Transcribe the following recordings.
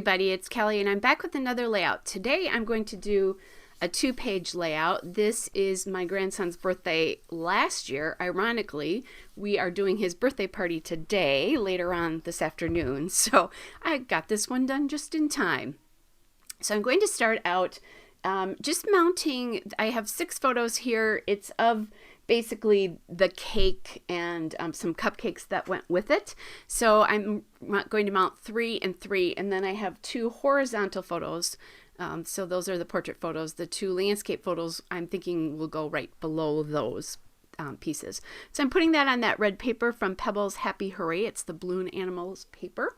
everybody, it's Kelly and I'm back with another layout. Today I'm going to do a 2-page layout. This is my grandson's birthday last year. Ironically, we are doing his birthday party today, later on this afternoon. So I got this one done just in time. So I'm going to start out just mounting. I have 6 photos here. It's of basically the cake and some cupcakes that went with it. So I'm going to mount 3 and 3, and then I have 2 horizontal photos. So those are the portrait photos. The 2 landscape photos I'm thinking will go right below those pieces. So I'm putting that on that red paper from Pebbles Happy Hooray. It's the Balloon Animals paper.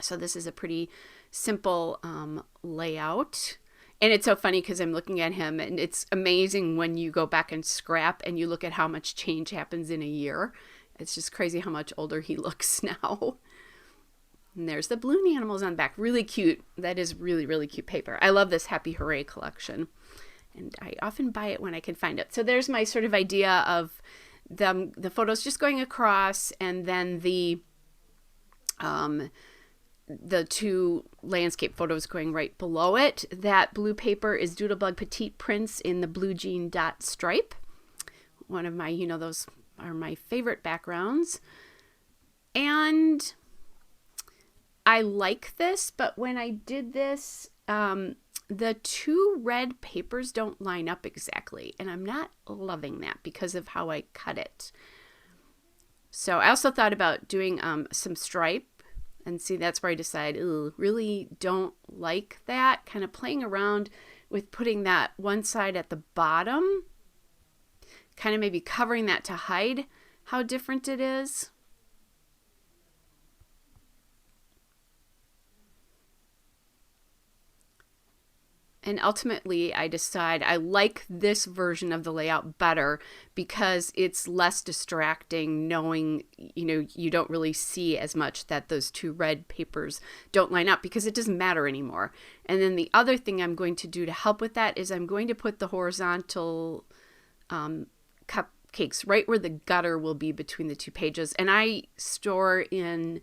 So this is a pretty simple layout. And it's so funny because I'm looking at him, and it's amazing when you go back and scrap and you look at how much change happens in a year. It's just crazy how much older he looks now. And there's the balloon animals on the back. Really cute. That is really, really cute paper. I love this Happy Hooray collection. And I often buy it when I can find it. So there's my sort of idea of the photos just going across, and then the 2 landscape photos going right below it. That blue paper is Doodlebug Petite Prints in the blue jean dot stripe. One of my, those are my favorite backgrounds. And I like this, but when I did this, the 2 red papers don't line up exactly. And I'm not loving that because of how I cut it. So I also thought about doing some stripe. And see, that's where I decide, really don't like that. Kind of playing around with putting that one side at the bottom. Kind of maybe covering that to hide how different it is. And ultimately, I decide I like this version of the layout better because it's less distracting knowing, you don't really see as much that those 2 red papers don't line up because it doesn't matter anymore. And then the other thing I'm going to do to help with that is I'm going to put the horizontal cupcakes right where the gutter will be between the 2 pages. And I store in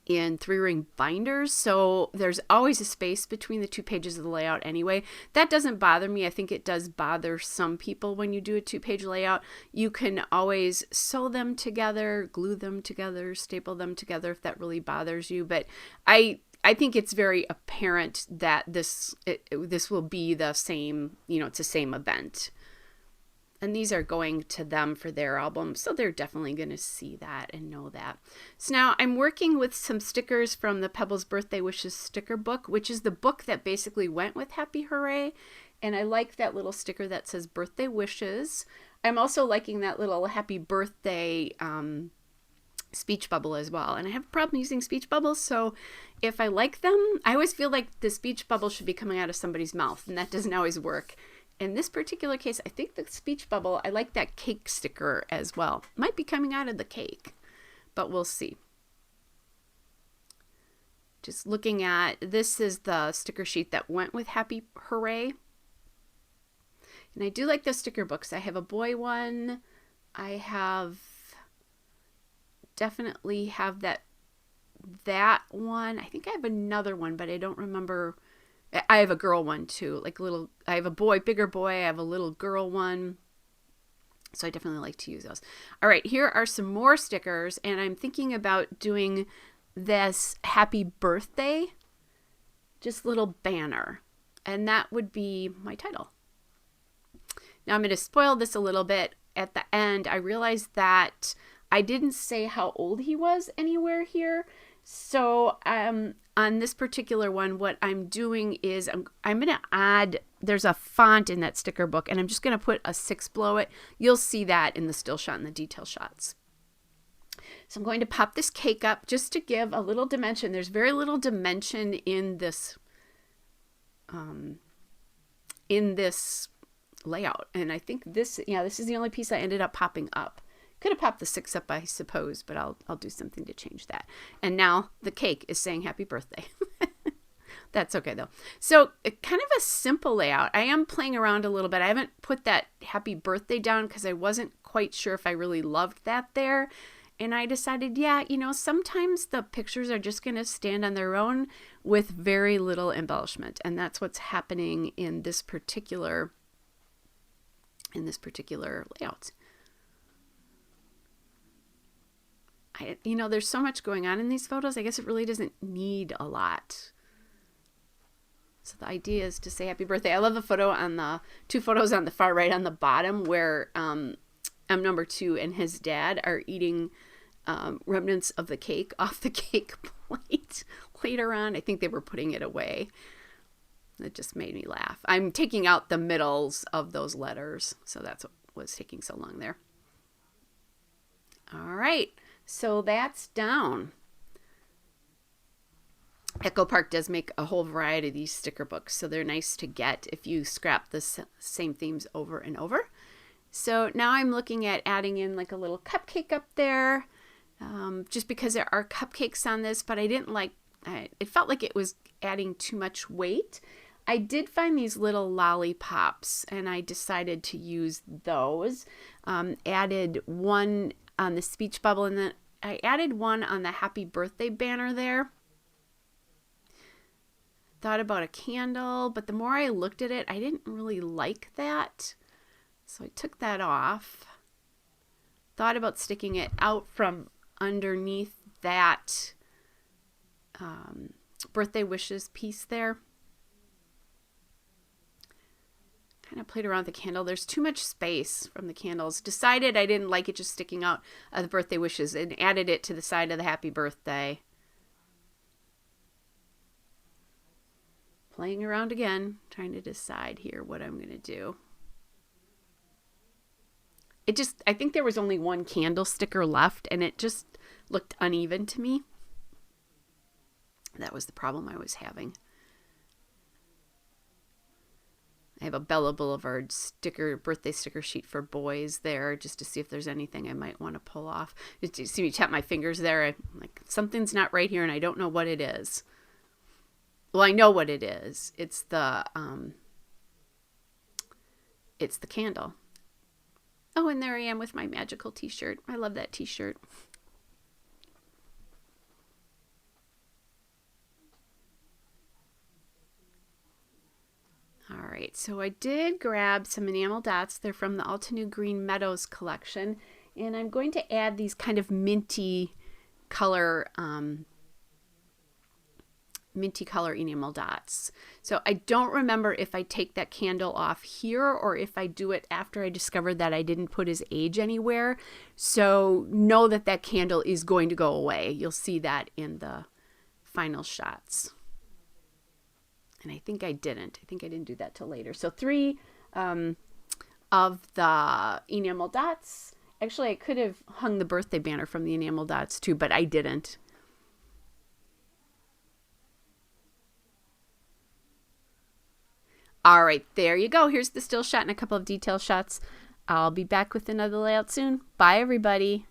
3-ring binders, so there's always a space between the 2 pages of the layout anyway. That doesn't bother me. I think it does bother some people when you do a 2-page layout. You can always sew them together, glue them together, staple them together if that really bothers you, but I think it's very apparent that this will be the same, it's the same event. And these are going to them for their album, so they're definitely going to see that and know that. So now I'm working with some stickers from the Pebbles Birthday Wishes sticker book, which is the book that basically went with Happy Hooray. And I like that little sticker that says Birthday Wishes. I'm also liking that little Happy Birthday speech bubble as well. And I have a problem using speech bubbles, so if I like them, I always feel like the speech bubble should be coming out of somebody's mouth, and that doesn't always work. In this particular case, I think the speech bubble, I like that cake sticker as well. Might be coming out of the cake, but we'll see. Just looking at, this is the sticker sheet that went with Happy Hooray. And I do like the sticker books. I have a boy one. I definitely have that one. I think I have another one, but I don't remember. I have a girl one too, I have a bigger boy, I have a little girl one. So I definitely like to use those. All right, here are some more stickers, and I'm thinking about doing this Happy Birthday, just little banner, and that would be my title. Now I'm going to spoil this a little bit. At the end, I realized that I didn't say how old he was anywhere here. So on this particular one, what I'm doing is I'm going to add, there's a font in that sticker book, and I'm just going to put a 6 below it. You'll see that in the still shot and the detail shots. So I'm going to pop this cake up just to give a little dimension. There's very little dimension in this layout. And I think this is the only piece I ended up popping up. Could have popped the 6 up, I suppose, but I'll do something to change that. And now the cake is saying happy birthday. That's okay though. So kind of a simple layout. I am playing around a little bit. I haven't put that happy birthday down because I wasn't quite sure if I really loved that there. And I decided, yeah, sometimes the pictures are just going to stand on their own with very little embellishment. And that's what's happening in this particular layout. There's so much going on in these photos. I guess it really doesn't need a lot. So the idea is to say happy birthday. I love the two photos on the far right on the bottom where M number 2 and his dad are eating remnants of the cake off the cake plate later on. I think they were putting it away. It just made me laugh. I'm taking out the middles of those letters, so that's what was taking so long there. All right, so that's down. Echo Park does make a whole variety of these sticker books, so they're nice to get if you scrap the same themes over and over. So now I'm looking at adding in like a little cupcake up there, just because there are cupcakes on this, but I didn't like, it felt like it was adding too much weight. I did find these little lollipops, and I decided to use those. Added one on the speech bubble, and then I added one on the happy birthday banner there. Thought about a candle, but the more I looked at it, I didn't really like that. So I took that off. Thought about sticking it out from underneath that birthday wishes piece there. Kind of played around with the candle. There's too much space from the candles. Decided I didn't like it just sticking out of the birthday wishes and added it to the side of the happy birthday. Playing around again, trying to decide here what I'm going to do. I think there was only one candle sticker left, and it just looked uneven to me. That was the problem I was having. I have a Bella Boulevard birthday sticker sheet for boys there, just to see if there's anything I might want to pull off. You see me tap my fingers there, I'm like, something's not right here, and I don't know what it is. Well, I know what it is. It's the candle. Oh, and there I am with my magical t-shirt. I love that t-shirt. All right, so I did grab some enamel dots. They're from the Altenew Green Meadows collection, and I'm going to add these kind of minty color enamel dots. So I don't remember if I take that candle off here or if I do it after I discovered that I didn't put his age anywhere. So know that that candle is going to go away. You'll see that in the final shots. And I think I didn't. I think I didn't do that till later. So 3 of the enamel dots. Actually, I could have hung the birthday banner from the enamel dots too, but I didn't. All right, there you go. Here's the still shot and a couple of detail shots. I'll be back with another layout soon. Bye, everybody.